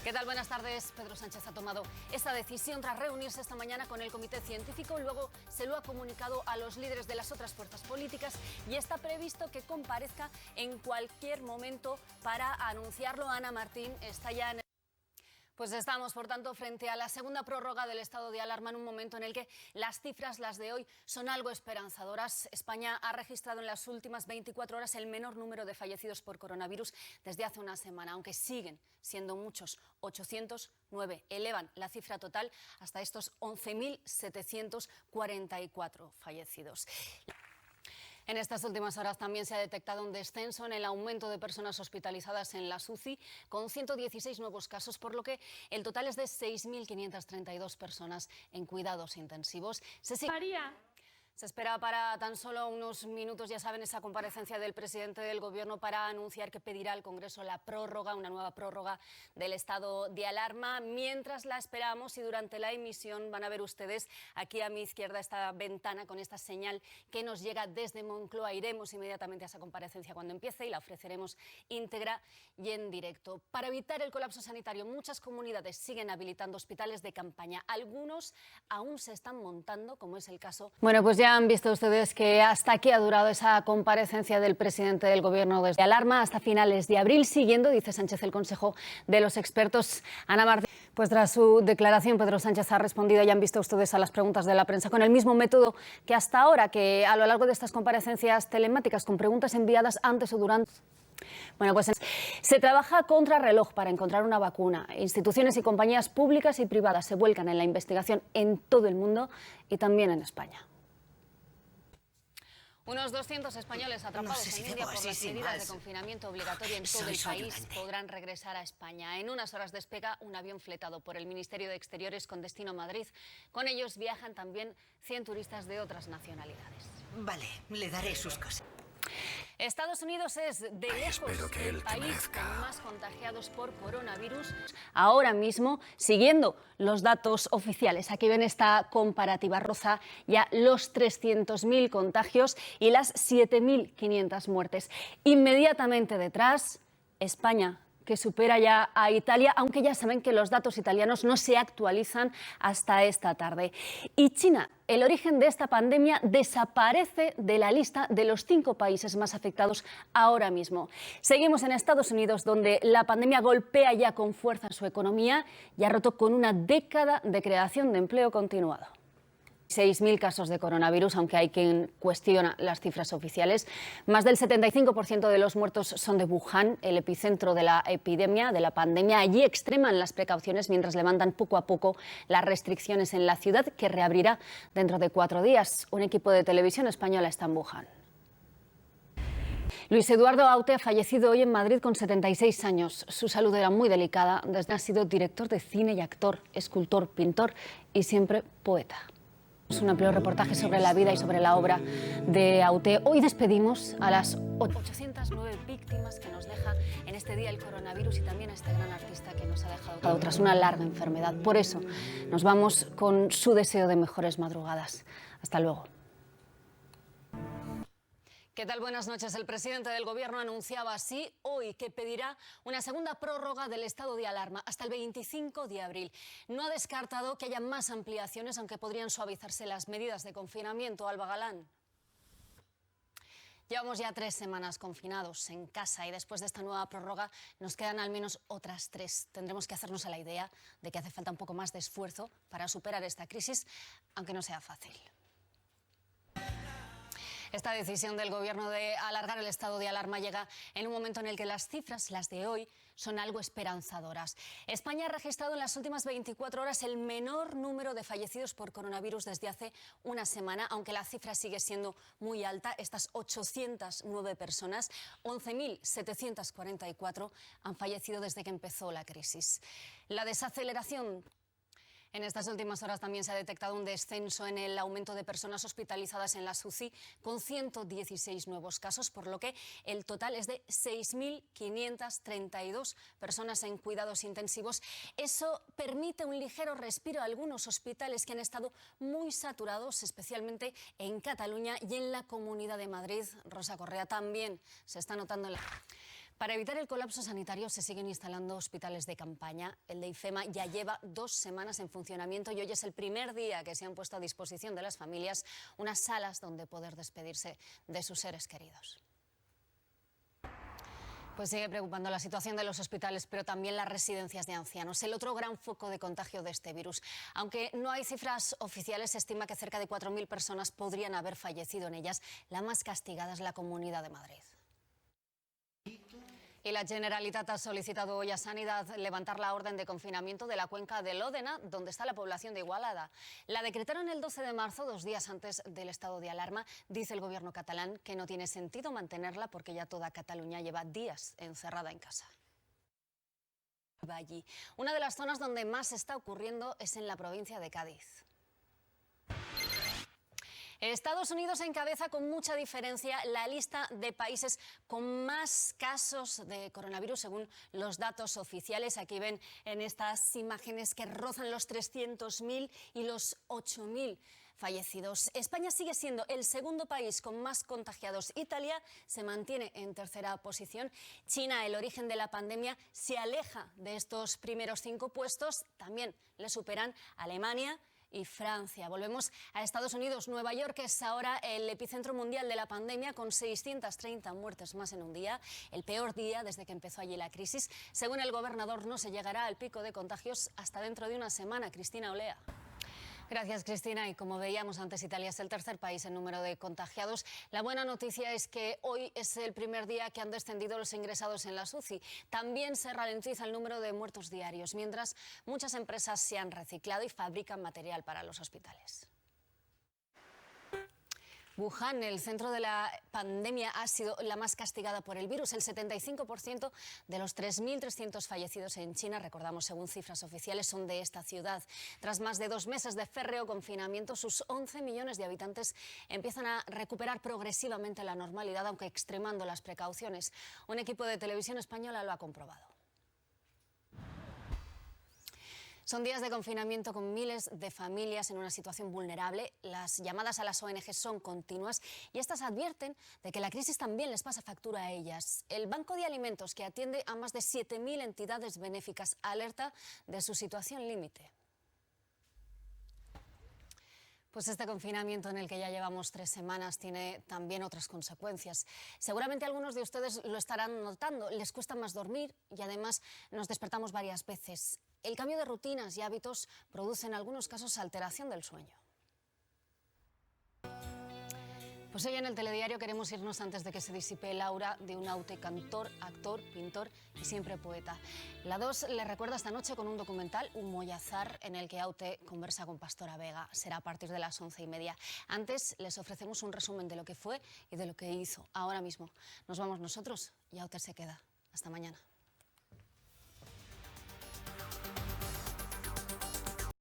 ¿Qué tal? Buenas tardes. Pedro Sánchez ha tomado esta decisión tras reunirse esta mañana con el Comité Científico. Luego se lo ha comunicado a los líderes de las otras fuerzas políticas y está previsto que comparezca en cualquier momento para anunciarlo. Ana Martín está ya en... Pues estamos, por tanto, frente a la segunda prórroga del estado de alarma en un momento en el que las cifras, las de hoy, son algo esperanzadoras. España ha registrado en las últimas 24 horas el menor número de fallecidos por coronavirus desde hace una semana, aunque siguen siendo muchos, 809. Elevan la cifra total hasta estos 11.744 fallecidos. En estas últimas horas también se ha detectado un descenso en el aumento de personas hospitalizadas en las UCI, con 116 nuevos casos, por lo que el total es de 6.532 personas en cuidados intensivos. Se espera para tan solo unos minutos, ya saben, esa comparecencia del presidente del Gobierno para anunciar que pedirá al Congreso la prórroga, una nueva prórroga del estado de alarma. Mientras la esperamos y durante la emisión van a ver ustedes aquí a mi izquierda esta ventana con esta señal que nos llega desde Moncloa. Iremos inmediatamente a esa comparecencia cuando empiece y la ofreceremos íntegra y en directo. Para evitar el colapso sanitario, muchas comunidades siguen habilitando hospitales de campaña. Algunos aún se están montando, como es el caso... Bueno, pues ya han visto ustedes que hasta aquí ha durado esa comparecencia del presidente del Gobierno desde alarma hasta finales de abril, siguiendo, dice Sánchez, el consejo de los expertos. Ana Martín, pues tras su declaración, Pedro Sánchez ha respondido, ya han visto ustedes, a las preguntas de la prensa con el mismo método que hasta ahora, que a lo largo de estas comparecencias telemáticas con preguntas enviadas antes o durante... Bueno, pues se trabaja contra reloj para encontrar una vacuna. Instituciones y compañías públicas y privadas se vuelcan en la investigación en todo el mundo y también en España. Unos 200 españoles atrapados en India por las medidas de confinamiento obligatorio en todo el país podrán regresar a España. En unas horas despega un avión fletado por el Ministerio de Exteriores con destino a Madrid. Con ellos viajan también 100 turistas de otras nacionalidades. Vale, le daré sus cosas. Estados Unidos es de lejos el país con más contagiados por coronavirus. Ahora mismo, siguiendo los datos oficiales, aquí ven esta comparativa, roza ya los 300.000 contagios y las 7.500 muertes. Inmediatamente detrás, España, que supera ya a Italia, aunque ya saben que los datos italianos no se actualizan hasta esta tarde. Y China, el origen de esta pandemia, desaparece de la lista de los 5 países más afectados ahora mismo. Seguimos en Estados Unidos, donde la pandemia golpea ya con fuerza su economía y ha roto con una década de creación de empleo continuado. 6.000 casos de coronavirus, aunque hay quien cuestiona las cifras oficiales. Más del 75% de los muertos son de Wuhan, el epicentro de la epidemia, de la pandemia. Allí extreman las precauciones mientras levantan poco a poco las restricciones en la ciudad, que reabrirá dentro de 4 días. Un equipo de televisión española está en Wuhan. Luis Eduardo Aute ha fallecido hoy en Madrid con 76 años. Su salud era muy delicada. Desde ha sido director de cine y actor, escultor, pintor y siempre poeta. Es un amplio reportaje sobre la vida y sobre la obra de Aute. Hoy despedimos a las 809 víctimas que nos deja en este día el coronavirus y también a este gran artista que nos ha dejado tras una larga enfermedad. Por eso nos vamos con su deseo de mejores madrugadas. Hasta luego. ¿Qué tal? Buenas noches. El presidente del Gobierno anunciaba así hoy que pedirá una segunda prórroga del estado de alarma hasta el 25 de abril. No ha descartado que haya más ampliaciones, aunque podrían suavizarse las medidas de confinamiento. Alba Galán. Llevamos ya 3 semanas confinados en casa y después de esta nueva prórroga nos quedan al menos otras 3. Tendremos que hacernos a la idea de que hace falta un poco más de esfuerzo para superar esta crisis, aunque no sea fácil. Esta decisión del Gobierno de alargar el estado de alarma llega en un momento en el que las cifras, las de hoy, son algo esperanzadoras. España ha registrado en las últimas 24 horas el menor número de fallecidos por coronavirus desde hace una semana, aunque la cifra sigue siendo muy alta. Estas 809 personas, 11.744, han fallecido desde que empezó la crisis. La desaceleración... En estas últimas horas también se ha detectado un descenso en el aumento de personas hospitalizadas en las UCI, con 116 nuevos casos, por lo que el total es de 6.532 personas en cuidados intensivos. Eso permite un ligero respiro a algunos hospitales que han estado muy saturados, especialmente en Cataluña y en la Comunidad de Madrid. Rosa Correa, también se está notando en la... Para evitar el colapso sanitario se siguen instalando hospitales de campaña. El de IFEMA ya lleva 2 semanas en funcionamiento y hoy es el primer día que se han puesto a disposición de las familias unas salas donde poder despedirse de sus seres queridos. Pues sigue preocupando la situación de los hospitales, pero también las residencias de ancianos, el otro gran foco de contagio de este virus. Aunque no hay cifras oficiales, se estima que cerca de 4.000 personas podrían haber fallecido en ellas. La más castigada es la Comunidad de Madrid. Y la Generalitat ha solicitado hoy a Sanidad levantar la orden de confinamiento de la cuenca del Òdena, donde está la población de Igualada. La decretaron el 12 de marzo, 2 días antes del estado de alarma. Dice el gobierno catalán que no tiene sentido mantenerla porque ya toda Cataluña lleva días encerrada en casa. Allí. Una de las zonas donde más está ocurriendo es en la provincia de Cádiz. Estados Unidos encabeza con mucha diferencia la lista de países con más casos de coronavirus según los datos oficiales. Aquí ven en estas imágenes que rozan los 300.000 y los 8.000 fallecidos. España sigue siendo el segundo país con más contagiados. Italia se mantiene en tercera posición. China, el origen de la pandemia, se aleja de estos primeros 5 puestos. También le superan Alemania y Francia. Volvemos a Estados Unidos. Nueva York es ahora el epicentro mundial de la pandemia, con 630 muertes más en un día, el peor día desde que empezó allí la crisis. Según el gobernador, no se llegará al pico de contagios hasta dentro de una semana. Cristina Olea. Gracias, Cristina. Y como veíamos antes, Italia es el tercer país en número de contagiados. La buena noticia es que hoy es el primer día que han descendido los ingresados en las UCI. También se ralentiza el número de muertos diarios, mientras muchas empresas se han reciclado y fabrican material para los hospitales. Wuhan, el centro de la pandemia, ha sido la más castigada por el virus. El 75% de los 3.300 fallecidos en China, recordamos según cifras oficiales, son de esta ciudad. Tras más de 2 meses de férreo confinamiento, sus 11 millones de habitantes empiezan a recuperar progresivamente la normalidad, aunque extremando las precauciones. Un equipo de televisión española lo ha comprobado. Son días de confinamiento con miles de familias en una situación vulnerable. Las llamadas a las ONG son continuas y estas advierten de que la crisis también les pasa factura a ellas. El Banco de Alimentos, que atiende a más de 7.000 entidades benéficas, alerta de su situación límite. Pues este confinamiento en el que ya llevamos 3 semanas tiene también otras consecuencias. Seguramente algunos de ustedes lo estarán notando. Les cuesta más dormir y además nos despertamos varias veces. El cambio de rutinas y hábitos produce en algunos casos alteración del sueño. Pues hoy en el telediario queremos irnos antes de que se disipe el aura de un Aute cantor, actor, pintor y siempre poeta. La 2 le recuerda esta noche con un documental, Humo y Azar, en el que Aute conversa con Pastora Vega. Será a partir de las 11:30. Antes les ofrecemos un resumen de lo que fue y de lo que hizo. Ahora mismo nos vamos nosotros y Aute se queda. Hasta mañana.